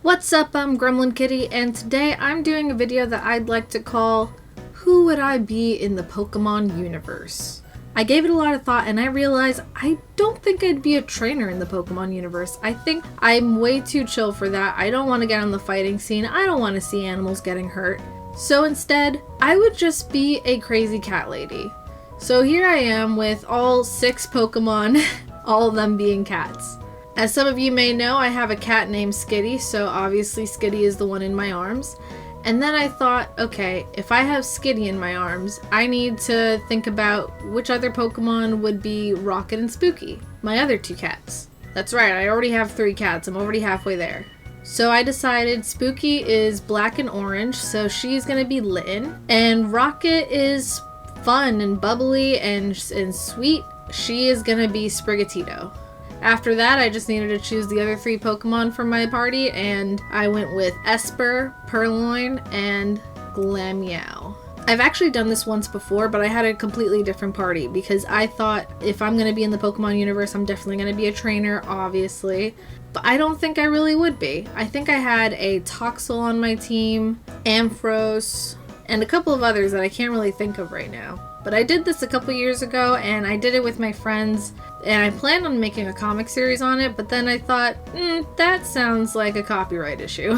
What's up, I'm Gremlin Kitty, and today I'm doing a video that I'd like to call Who Would I Be in the Pokémon Universe? I gave it a lot of thought and I realized I don't think I'd be a trainer in the Pokémon universe. I think I'm way too chill for that. I don't want to get on the fighting scene. I don't want to see animals getting hurt. So instead, I would just be a crazy cat lady. So here I am with all 6 Pokemon, all of them being cats. As some of you may know, I have a cat named Skitty, so obviously Skitty is the one in my arms. And then I thought, okay, if I have Skitty in my arms, I need to think about which other Pokemon would be Rocket and Spooky, my other 2 cats. That's right, I already have 3 cats, I'm already halfway there. So I decided Spooky is black and orange, so she's gonna be Litten. And Rocket is fun and bubbly and sweet. She is gonna be Sprigatito. After that, I just needed to choose the other 3 Pokemon from my party, and I went with Esper, Purrloin, and Glameow. I've actually done this once before, but I had a completely different party because I thought if I'm going to be in the Pokemon universe, I'm definitely going to be a trainer, obviously. But I don't think I really would be. I think I had a Toxel on my team, Ampharos, and a couple of others that I can't really think of right now. But I did this a couple years ago, and I did it with my friends, and I planned on making a comic series on it, but then I thought, that sounds like a copyright issue.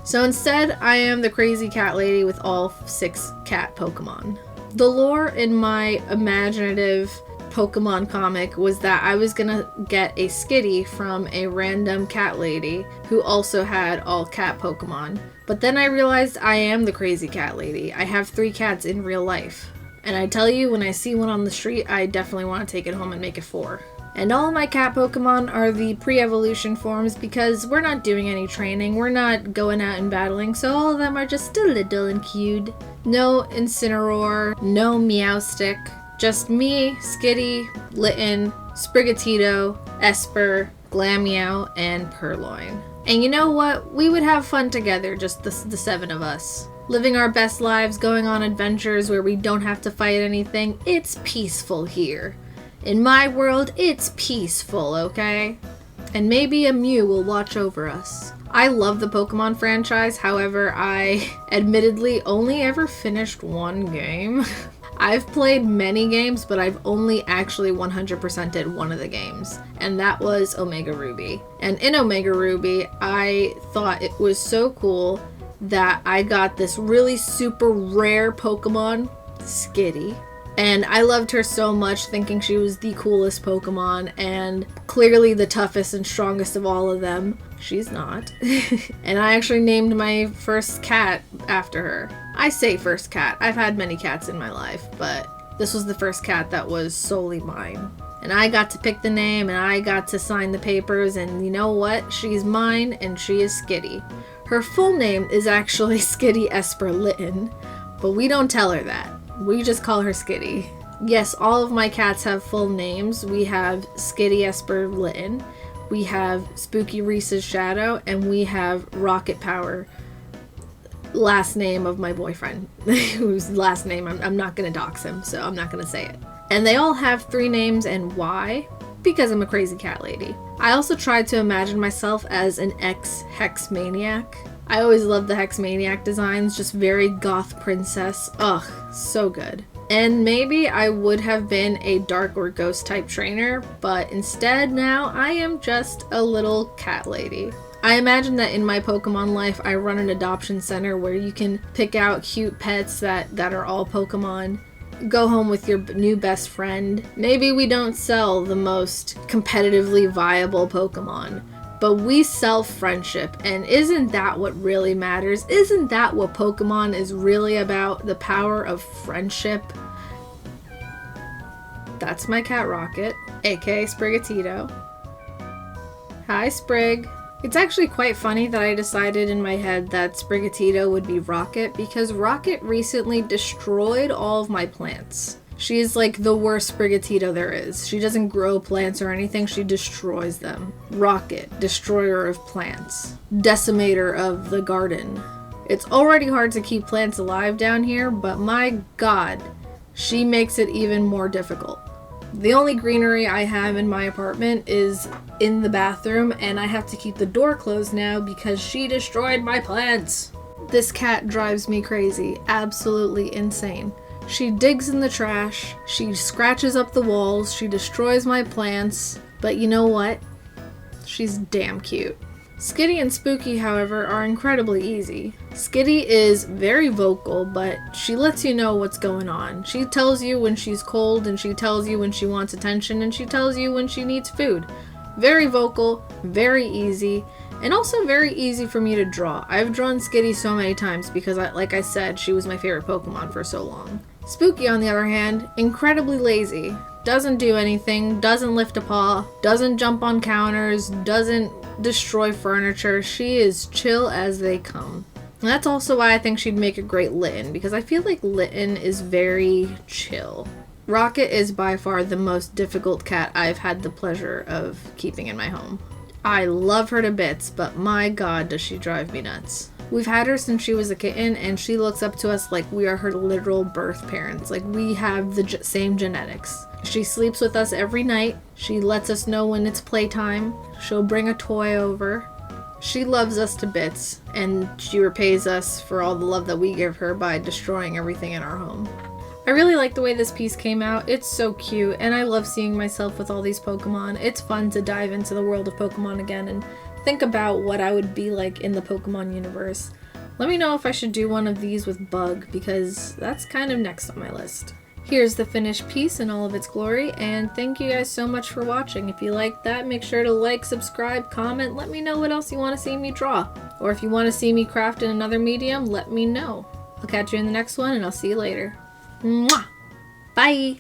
So instead, I am the crazy cat lady with all 6 cat Pokemon. The lore in my imaginative Pokemon comic was that I was gonna get a Skitty from a random cat lady who also had all cat Pokemon. But then I realized I am the crazy cat lady. I have 3 cats in real life. And I tell you, when I see one on the street, I definitely want to take it home and make it 4. And all of my cat Pokemon are the pre-evolution forms because we're not doing any training, we're not going out and battling, so all of them are just a little and cute. No Incineroar, no Meowstic, just me, Skitty, Litten, Sprigatito, Esper, Glameow, and Purrloin. And you know what? We would have fun together, just the 7 of us. Living our best lives, going on adventures where we don't have to fight anything. It's peaceful here. In my world, it's peaceful, okay? And maybe a Mew will watch over us. I love the Pokemon franchise, however, I admittedly only ever finished 1 game. I've played many games, but I've only actually 100%ed one of the games, and that was Omega Ruby. And in Omega Ruby, I thought it was so cool that I got this really super rare Pokemon, Skitty. And I loved her so much, thinking she was the coolest Pokemon and clearly the toughest and strongest of all of them. She's not. And I actually named my first cat after her. I say first cat. I've had many cats in my life, but this was the first cat that was solely mine. And I got to pick the name and I got to sign the papers, and you know what? She's mine and she is Skitty. Her full name is actually Skitty Esper Litten, but we don't tell her that. We just call her Skitty. Yes, all of my cats have full names. We have Skitty Esper Litten, we have Spooky Reese's Shadow, and we have Rocket Power, last name of my boyfriend, whose last name I'm not going to dox him, so I'm not going to say it. And they all have 3 names, and why? Because I'm a crazy cat lady. I also tried to imagine myself as an ex-Hex Maniac. I always loved the Hex Maniac designs, just very goth princess. Ugh, so good. And maybe I would have been a dark or ghost type trainer, but instead now I am just a little cat lady. I imagine that in my Pokemon life I run an adoption center where you can pick out cute pets that are all Pokemon. Go home with your new best friend. Maybe we don't sell the most competitively viable Pokemon, but we sell friendship, and isn't that what really matters? Isn't that what Pokemon is really about? The power of friendship? That's my cat Rocket, aka Sprigatito. Hi, Sprig. It's actually quite funny that I decided in my head that Sprigatito would be Rocket because Rocket recently destroyed all of my plants. She is like the worst Sprigatito there is. She doesn't grow plants or anything, she destroys them. Rocket, destroyer of plants. Decimator of the garden. It's already hard to keep plants alive down here, but my god, she makes it even more difficult. The only greenery I have in my apartment is in the bathroom, and I have to keep the door closed now because she destroyed my plants. This cat drives me crazy, absolutely insane. She digs in the trash, she scratches up the walls, she destroys my plants, but you know what? She's damn cute. Skitty and Spooky, however, are incredibly easy. Skitty is very vocal, but she lets you know what's going on. She tells you when she's cold, and she tells you when she wants attention, and she tells you when she needs food. Very vocal, very easy, and also very easy for me to draw. I've drawn Skitty so many times because, like I said, she was my favorite Pokemon for so long. Spooky, on the other hand, incredibly lazy. Doesn't do anything, doesn't lift a paw, doesn't jump on counters, doesn't destroy furniture. She is chill as they come. And that's also why I think she'd make a great Litten, because I feel like Litten is very chill. Rocket is by far the most difficult cat I've had the pleasure of keeping in my home. I love her to bits, but my god does she drive me nuts. We've had her since she was a kitten, and she looks up to us like we are her literal birth parents. Like, we have the same genetics. She sleeps with us every night. She lets us know when it's playtime. She'll bring a toy over. She loves us to bits, and she repays us for all the love that we give her by destroying everything in our home. I really like the way this piece came out. It's so cute, and I love seeing myself with all these Pokemon. It's fun to dive into the world of Pokemon again and think about what I would be like in the Pokemon universe. Let me know if I should do one of these with Bug, because that's kind of next on my list. Here's the finished piece in all of its glory, and thank you guys so much for watching. If you liked that, make sure to like, subscribe, comment, let me know what else you want to see me draw. Or if you want to see me craft in another medium, let me know. I'll catch you in the next one, and I'll see you later. Mwah! Bye!